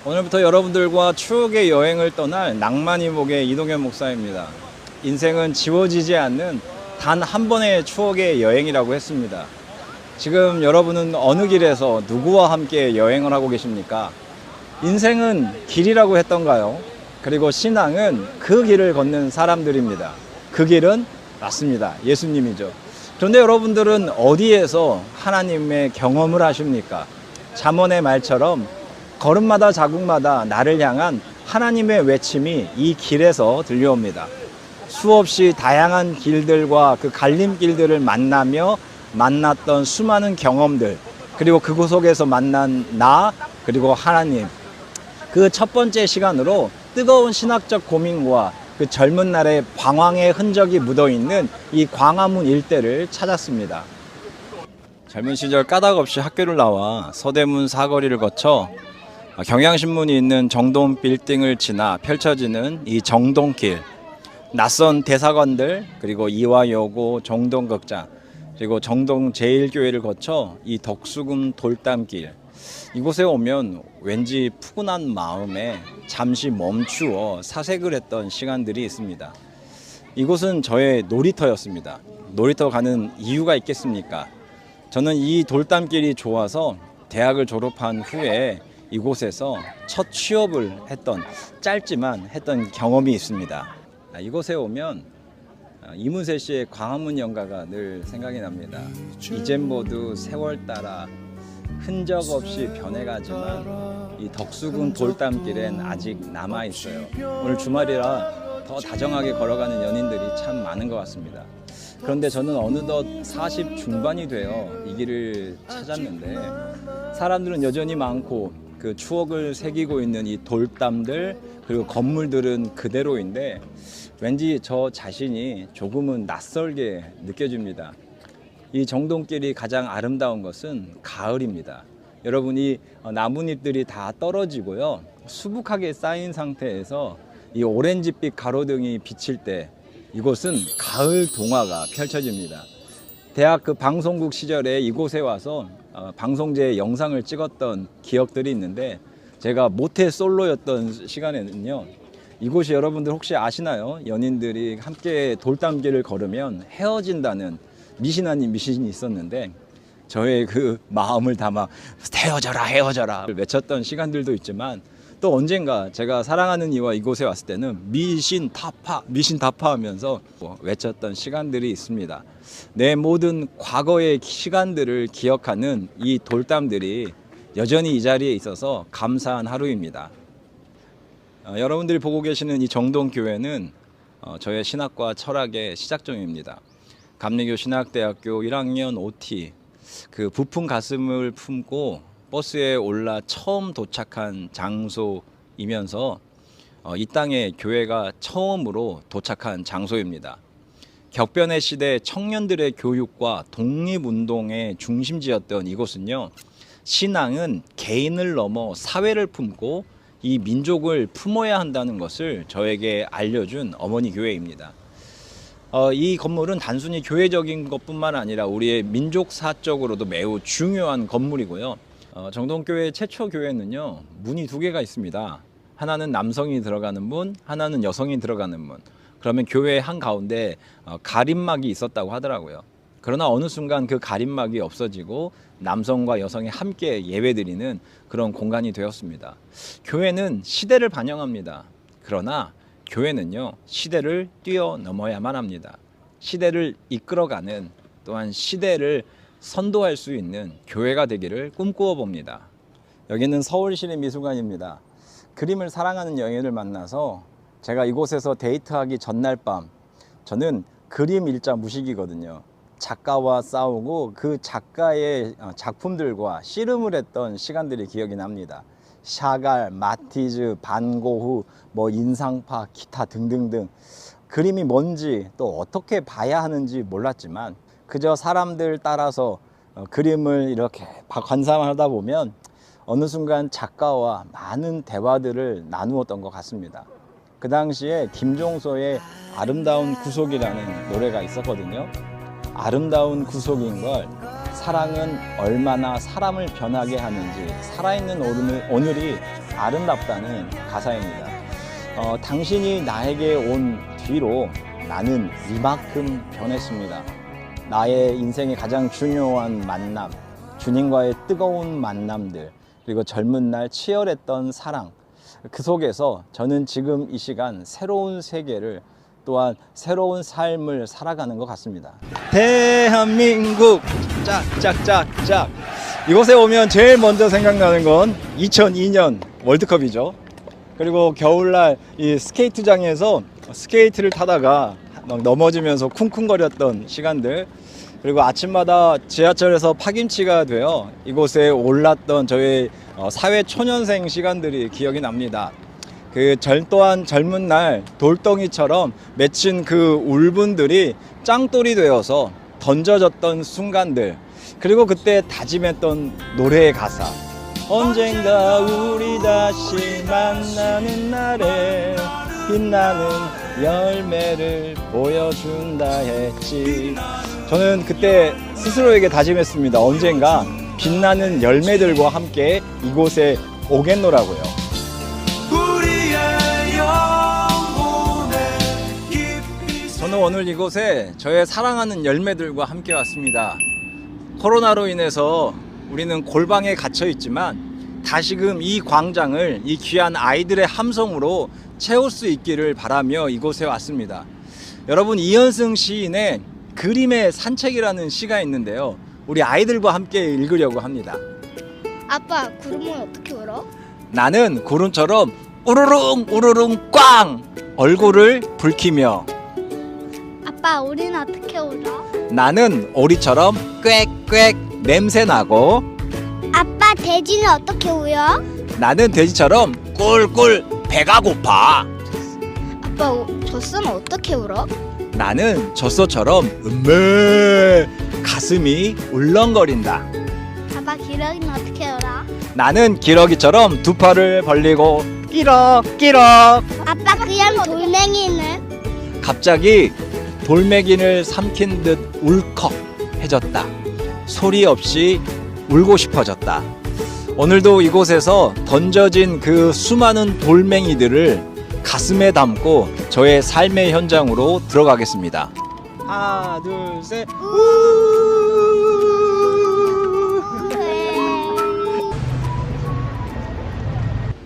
오늘부터 여러분들과 추억의 여행을 떠날 낭만이목의 이동현 목사입니다. 인생은 지워지지 않는 단 한 번의 추억의 여행이라고 했습니다. 지금 여러분은 어느 길에서 누구와 함께 여행을 하고 계십니까? 인생은 길이라고 했던가요? 그리고 신앙은 그 길을 걷는 사람들입니다. 그 길은 맞습니다. 예수님이죠. 그런데 여러분들은 어디에서 하나님의 경험을 하십니까? 잠언의 말처럼 걸음마다 자국마다 나를 향한 하나님의 외침이 이 길에서 들려옵니다. 수없이 다양한 길들과 그 갈림길들을 만나며 만났던 수많은 경험들, 그리고 그곳 속에서 만난 나, 그리고 하나님. 그 첫 번째 시간으로 뜨거운 신학적 고민과 그 젊은 날의 방황의 흔적이 묻어있는 이 광화문 일대를 찾았습니다. 젊은 시절 까닭없이 학교를 나와 서대문 사거리를 거쳐 경향신문이 있는 정동 빌딩을 지나 펼쳐지는 이 정동길, 낯선 대사관들, 그리고 이화여고, 정동극장, 그리고 정동 제1교회를 거쳐 이 덕수궁 돌담길, 이곳에 오면 왠지 푸근한 마음에 잠시 멈추어 사색을 했던 시간들이 있습니다. 이곳은 저의 놀이터였습니다. 놀이터 가는 이유가 있겠습니까? 저는 이 돌담길이 좋아서 대학을 졸업한 후에 이곳에서 첫 취업을 했던, 짧지만 했던 경험이 있습니다. 이곳에 오면 이문세 씨의 광화문 연가가 늘 생각이 납니다. 이젠 모두 세월 따라 흔적 없이 변해가지만 이 덕수궁 돌담길엔 아직 남아있어요. 오늘 주말이라 더 다정하게 걸어가는 연인들이 참 많은 것 같습니다. 그런데 저는 어느덧 40 중반이 되어 이 길을 찾았는데 사람들은 여전히 많고 그 추억을 새기고 있는 이 돌담들, 그리고 건물들은 그대로인데 왠지 저 자신이 조금은 낯설게 느껴집니다. 이 정동길이 가장 아름다운 것은 가을입니다. 여러분이 나뭇잎들이 다 떨어지고요, 수북하게 쌓인 상태에서 이 오렌지빛 가로등이 비칠 때 이곳은 가을 동화가 펼쳐집니다. 대학 그 방송국 시절에 이곳에 와서 방송제 영상을 찍었던 기억들이 있는데, 제가 모태 솔로였던 시간에는요, 이곳이 여러분들 혹시 아시나요? 연인들이 함께 돌담길을 걸으면 헤어진다는 미신 아닌 미신이 있었는데, 저의 그 마음을 담아 헤어져라 헤어져라 외쳤던 시간들도 있지만, 또 언젠가 제가 사랑하는 이와 이곳에 왔을 때는 미신 타파 하면서 외쳤던 시간들이 있습니다. 내 모든 과거의 시간들을 기억하는 이 돌담들이 여전히 이 자리에 있어서 감사한 하루입니다. 여러분들이 보고 계시는 이 정동교회는 저의 신학과 철학의 시작점입니다. 감리교 신학대학교 1학년 OT, 그 부푼 가슴을 품고 버스에 올라 처음 도착한 장소이면서 이 땅에 교회가 처음으로 도착한 장소입니다. 격변의 시대 청년들의 교육과 독립운동의 중심지였던 이곳은요, 신앙은 개인을 넘어 사회를 품고 이 민족을 품어야 한다는 것을 저에게 알려준 어머니 교회입니다. 이 건물은 단순히 교회적인 것뿐만 아니라 우리의 민족사적으로도 매우 중요한 건물이고요. 정동교회 최초 교회는요, 문이 두 개가 있습니다. 하나는 남성이 들어가는 문, 하나는 여성이 들어가는 문. 그러면 교회 한가운데 가림막이 있었다고 하더라고요. 그러나 어느 순간 그 가림막이 없어지고 남성과 여성이 함께 예배드리는 그런 공간이 되었습니다. 교회는 시대를 반영합니다. 그러나 교회는요, 시대를 뛰어넘어야만 합니다. 시대를 이끌어가는, 또한 시대를 선도할 수 있는 교회가 되기를 꿈꾸어 봅니다. 여기는 서울시립미술관입니다. 그림을 사랑하는 여인을 만나서 제가 이곳에서 데이트하기 전날 밤, 저는 그림 일자 무식이거든요. 작가와 싸우고 그 작가의 작품들과 씨름을 했던 시간들이 기억이 납니다. 샤갈, 마티즈, 반고흐, 인상파, 기타 등등등. 그림이 뭔지 또 어떻게 봐야 하는지 몰랐지만 그저 사람들 따라서 그림을 이렇게 관상하다 보면 어느 순간 작가와 많은 대화들을 나누었던 것 같습니다. 그 당시에 김종서의 아름다운 구속이라는 노래가 있었거든요. 아름다운 구속인 걸 사랑은 얼마나 사람을 변하게 하는지 살아있는 오늘이 아름답다는 가사입니다. 당신이 나에게 온 뒤로 나는 이만큼 변했습니다. 나의 인생의 가장 중요한 만남, 주님과의 뜨거운 만남들, 그리고 젊은 날 치열했던 사랑, 그 속에서 저는 지금 이 시간 새로운 세계를 또한 새로운 삶을 살아가는 것 같습니다. 대한민국 짝짝짝짝. 이곳에 오면 제일 먼저 생각나는 건 2002년 월드컵이죠. 그리고 겨울날 이 스케이트장에서 스케이트를 타다가 막 넘어지면서 쿵쿵거렸던 시간들, 그리고 아침마다 지하철에서 파김치가 되어 이곳에 올랐던 저의 사회 초년생 시간들이 기억이 납니다. 또한 젊은 날 돌덩이처럼 맺힌 그 울분들이 짱돌이 되어서 던져졌던 순간들, 그리고 그때 다짐했던 노래의 가사, 언젠가 우리 다시 만나는 날에 빛나는 열매를 보여준다 했지. 저는 그때 스스로에게 다짐했습니다. 언젠가 빛나는 열매들과 함께 이곳에 오겠노라고요. 저는 오늘 이곳에 저의 사랑하는 열매들과 함께 왔습니다. 코로나로 인해서 우리는 골방에 갇혀 있지만 다시금 이 광장을 이 귀한 아이들의 함성으로 채울 수 있기를 바라며 이곳에 왔습니다. 여러분, 이현승 시인의 그림의 산책이라는 시가 있는데요. 우리 아이들과 함께 읽으려고 합니다. 아빠, 구름은 어떻게 울어? 나는 구름처럼 우르릉 우르릉 꽝 얼굴을 붉히며, 아빠, 우리는 어떻게 울어? 나는 오리처럼 꽥꽥 냄새나고, 아빠, 돼지는 어떻게 울어? 나는 돼지처럼 꿀꿀 배가 고파. 아빠, 젖소는 어떻게 울어? 나는 젖소처럼 음메 가슴이 울렁거린다. 아빠, 기러기는 어떻게 울어? 나는 기러기처럼 두 팔을 벌리고 끼럭끼럭. 아빠, 그냥 돌멩이는? 갑자기 돌멩이를 삼킨 듯 울컥해졌다. 소리 없이 울고 싶어졌다. 오늘도 이곳에서 던져진 그 수많은 돌멩이들을 가슴에 담고 저의 삶의 현장으로 들어가겠습니다. 하나, 둘, 셋.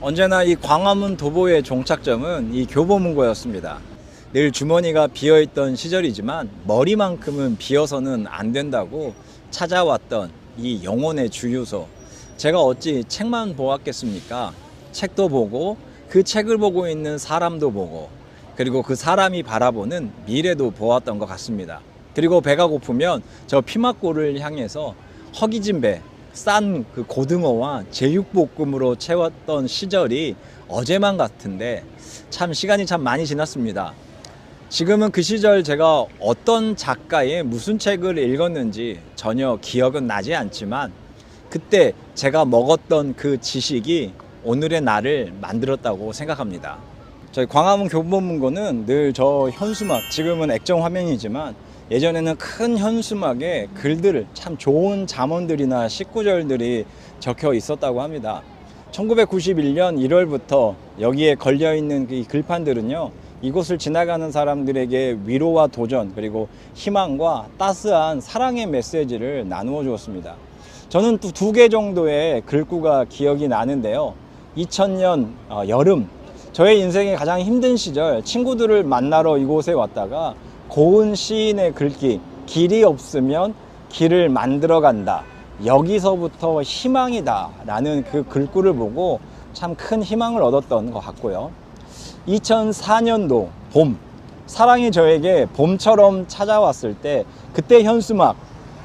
언제나 이 광화문 도보의 종착점은 이 교보문고였습니다. 늘 주머니가 비어있던 시절이지만 머리만큼은 비어서는 안 된다고 찾아왔던 이 영혼의 주유소. 제가 어찌 책만 보았겠습니까? 책도 보고 그 책을 보고 있는 사람도 보고, 그리고 그 사람이 바라보는 미래도 보았던 것 같습니다. 그리고 배가 고프면 저 피막골을 향해서 허기진 배, 싼 그 고등어와 제육볶음으로 채웠던 시절이 어제만 같은데 참 시간이 참 많이 지났습니다. 지금은 그 시절 제가 어떤 작가의 무슨 책을 읽었는지 전혀 기억은 나지 않지만 그때 제가 먹었던 그 지식이 오늘의 나를 만들었다고 생각합니다. 저희 광화문 교보문고는 늘 저 현수막, 지금은 액정 화면이지만 예전에는 큰 현수막에 글들, 참 좋은 잠언들이나 식구절들이 적혀 있었다고 합니다. 1991년 1월부터 여기에 걸려있는 이 글판들은요, 이곳을 지나가는 사람들에게 위로와 도전, 그리고 희망과 따스한 사랑의 메시지를 나누어 주었습니다. 저는 또 2개 정도의 글구가 기억이 나는데요. 2000년 여름, 저의 인생의 가장 힘든 시절, 친구들을 만나러 이곳에 왔다가 고은 시인의 글귀, 길이 없으면 길을 만들어 간다, 여기서부터 희망이다 라는 그 글귀를 보고 참 큰 희망을 얻었던 것 같고요. 2004년도 봄, 사랑이 저에게 봄처럼 찾아왔을 때 그때 현수막,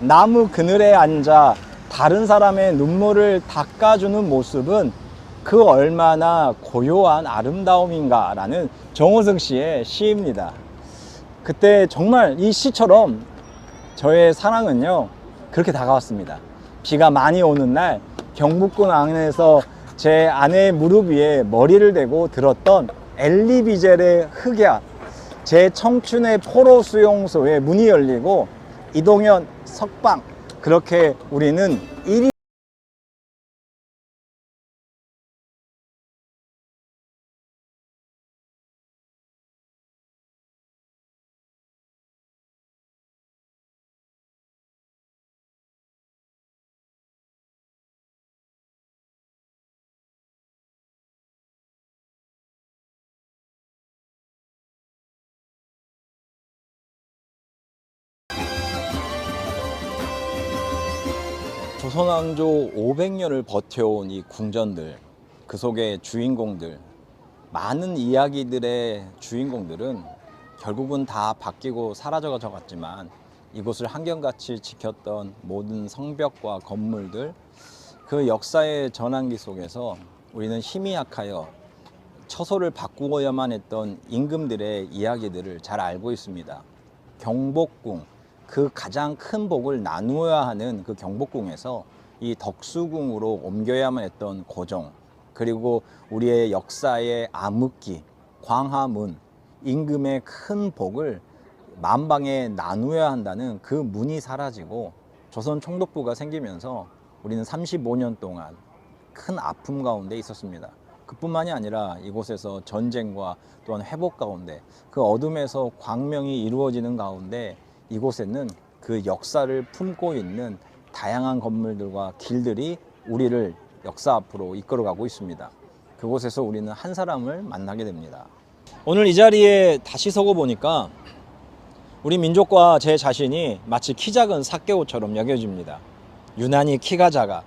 나무 그늘에 앉아 다른 사람의 눈물을 닦아주는 모습은 그 얼마나 고요한 아름다움인가 라는 정호승 씨의 시입니다. 그때 정말 이 시처럼 저의 사랑은요 그렇게 다가왔습니다. 비가 많이 오는 날 경복궁 안에서 제 아내의 무릎 위에 머리를 대고 들었던 엘리 비젤의 흑야, 제 청춘의 포로 수용소에 문이 열리고 이동현, 석방, 그렇게 우리는 일이 조선왕조 500년을 버텨온 이 궁전들, 그 속의 주인공들, 많은 이야기들의 주인공들은 결국은 다 바뀌고 사라져가 갔지만 이곳을 한결같이 지켰던 모든 성벽과 건물들, 그 역사의 전환기 속에서 우리는 힘이 약하여 처소를 바꾸어야만 했던 임금들의 이야기들을 잘 알고 있습니다. 경복궁, 그 가장 큰 복을 나누어야 하는 그 경복궁에서 이 덕수궁으로 옮겨야만 했던 고종, 그리고 우리의 역사의 암흑기, 광화문, 임금의 큰 복을 만방에 나누어야 한다는 그 문이 사라지고 조선 총독부가 생기면서 우리는 35년 동안 큰 아픔 가운데 있었습니다. 그뿐만이 아니라 이곳에서 전쟁과 또한 회복 가운데, 그 어둠에서 광명이 이루어지는 가운데 이곳에는 그 역사를 품고 있는 다양한 건물들과 길들이 우리를 역사 앞으로 이끌어가고 있습니다. 그곳에서 우리는 한 사람을 만나게 됩니다. 오늘 이 자리에 다시 서고 보니까 우리 민족과 제 자신이 마치 키 작은 삭개오처럼 여겨집니다. 유난히 키가 작아.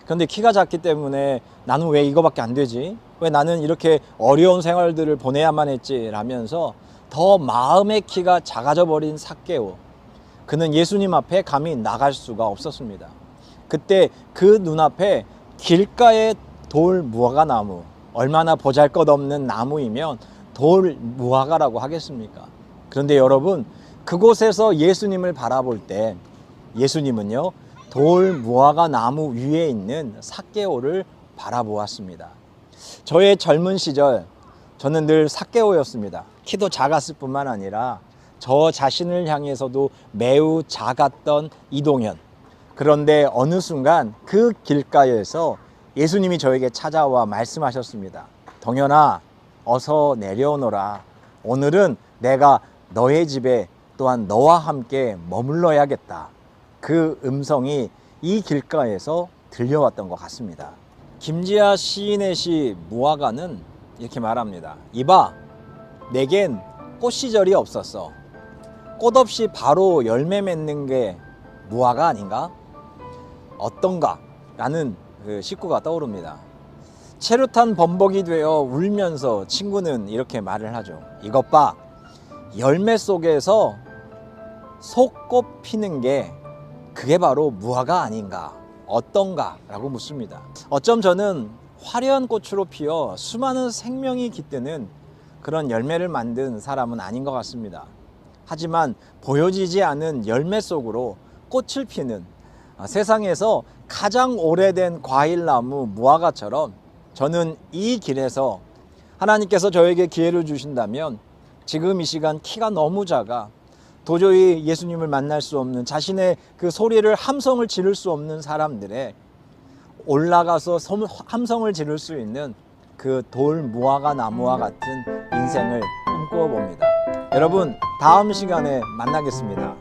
그런데 키가 작기 때문에 나는 왜 이거밖에 안 되지? 왜 나는 이렇게 어려운 생활들을 보내야만 했지? 라면서 더 마음의 키가 작아져 버린 삭개오. 그는 예수님 앞에 감히 나갈 수가 없었습니다. 그때 그 눈앞에 길가의 돌 무화과 나무, 얼마나 보잘것없는 나무이면 돌 무화과라고 하겠습니까? 그런데 여러분, 그곳에서 예수님을 바라볼 때 예수님은요, 돌 무화과 나무 위에 있는 삭개오를 바라보았습니다. 저의 젊은 시절 저는 늘 삭개오였습니다. 키도 작았을 뿐만 아니라 저 자신을 향해서도 매우 작았던 이동현. 그런데 어느 순간 그 길가에서 예수님이 저에게 찾아와 말씀하셨습니다. 동현아, 어서 내려오너라. 오늘은 내가 너의 집에 또한 너와 함께 머물러야겠다. 그 음성이 이 길가에서 들려왔던 것 같습니다. 김지아 시인의 시 무화과는 이렇게 말합니다. 이봐, 내겐 꽃 시절이 없었어. 꽃 없이 바로 열매 맺는 게 무화과 아닌가? 어떤가? 라는 그 식구가 떠오릅니다. 체류탄 범벅이 되어 울면서 친구는 이렇게 말을 하죠. 이것 봐, 열매 속에서 속꽃 피는 게 그게 바로 무화과 아닌가? 어떤가? 라고 묻습니다. 어쩜 저는 화려한 꽃으로 피어 수많은 생명이 깃드는 그런 열매를 만든 사람은 아닌 것 같습니다. 하지만 보여지지 않은 열매 속으로 꽃을 피는 세상에서 가장 오래된 과일나무 무화과처럼 저는 이 길에서 하나님께서 저에게 기회를 주신다면 지금 이 시간 키가 너무 작아 도저히 예수님을 만날 수 없는, 자신의 그 소리를 함성을 지를 수 없는 사람들의 올라가서 함성을 지를 수 있는 그 돌 무화과 나무와 같은 인생을 꿈꾸어 봅니다. 여러분, 다음 시간에 만나겠습니다.